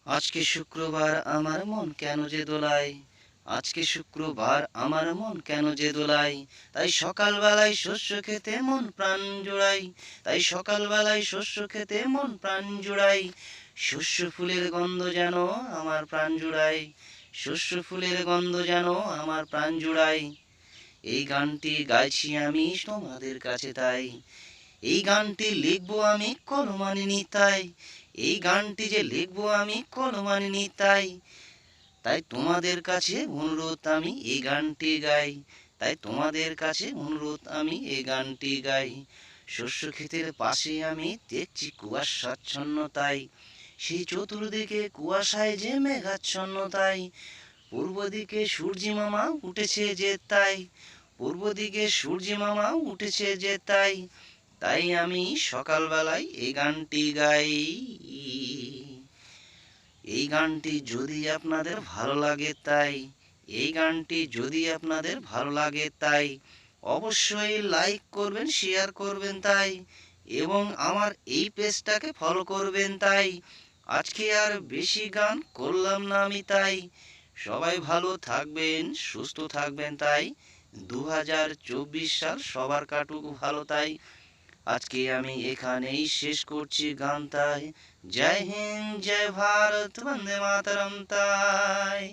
আজকে শুক্রবার আমার মন কেন যে দোলায়, আজকে শুক্রবার আমার মন কেন যে দোলায়, তাই সকালবেলায় শস্য খেতে মন প্রাণ জুড়াই, তাই সকালবেলায় শস্য খেতে মন প্রাণ জুড়াই, শস্য ফুলের গন্ধ যেন আমার প্রাণ জুড়াই, শস্য ফুলের গন্ধ যেন আমার প্রাণ জুড়াই। এই গানটি গাইছি আমি তোমাদের কাছে তাই, এই গানটি লিখবো আমি কলমানি নিতাই, এই গানটি যে লিখবো আমি কলমানি নিতাই, তাই তোমাদের কাছে অনুরোধ আমি এই গানটি গাই, তাই তোমাদের কাছে অনুরোধ আমি এই গানটি গাই। শস্য ক্ষেতের পাশে আমি দেখছি কুয়াশাচ্ছন্ন তাই, সেই চতুর্দিকে কুয়াশায় যে মেঘাচ্ছন্ন তাই, পূর্ব দিকে সূর্যি মামা উঠেছে যে তাই, পূর্ব দিকে সূর্যি মামা উঠেছে যে তাই, তাই আমি সকালবেলায় এই গানটি গাই। এই গানটি যদি আপনাদের ভালো লাগে তাই, এই গানটি যদি আপনাদের ভালো লাগে তাই অবশ্যই লাইক করবেন, শেয়ার করবেন তাই, এবং আমার এই পেজটাকে ফলো করবেন তাই। আজকে আর বেশি গান করলাম না আমি তাই, সবাই ভালো থাকবেন, সুস্থ থাকবেন তাই, 2024 সাল সবার কাটুক ভালো তাই। আজকে আমি এখানেই শেষ করছি গান তাই। জয় হিন্দ, জয় ভারত, বন্দে মাতরম তাই।